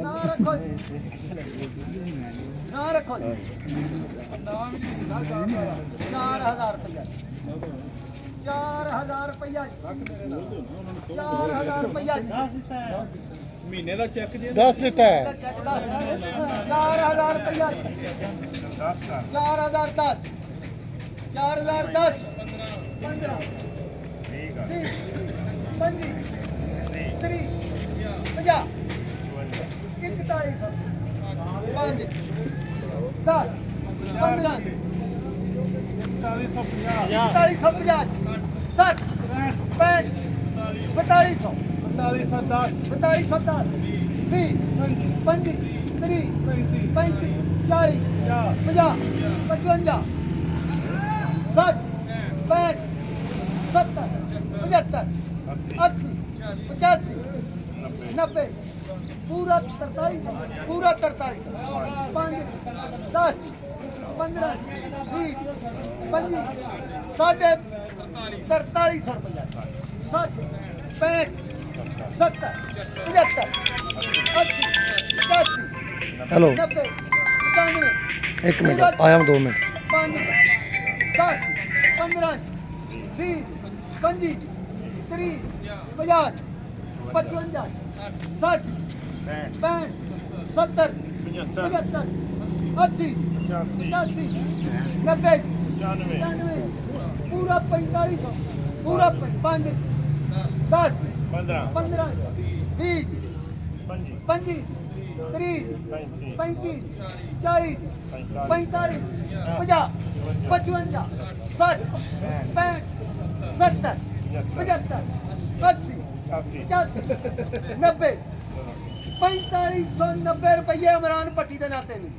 ਨਾ ਰੱਖੋ ਜੀ, ਨਾ ਰੱਖੋ ਜੀ। 4000 ਰੁਪਇਆ, 4000 ਰੁਪਇਆ, 4000 ਰੁਪਇਆ ਮਹੀਨੇ ਦਾ ਚੈੱਕ ਜੇ 10 ਦਿੱਤਾ ਹੈ। 4000 ਰੁਪਇਆ, 4010, 4010, 15, 20, 25, 30, 50, 41, 5, 10, 15, 4150, 60, 65, 4200, 4210, 20, 25, 30, 35, 40, 50, 55, 60, 65, 70, 75, 80, 85, 90, पूरा 4300, पूरा 4300, 5, 10, 15, 20, 25, 4300 रुपया, 60, 65, 70, 75, 80, 85, हेलो 90, 95, एक मिनट आया हूँ 2 मिनट 5, 10, 15, 20, 25, 30, 50, 55, 60, 65, 70, 75, 80, 85, 90, 95, पूरा 4500, पूरा 5, 10, 15, 20, 25, 30, 35, 40, 45, 50, 55, 60, 65, 70, 75, 80, 85, 90, 4590 रुपये इमरान पट्टी के नाते में।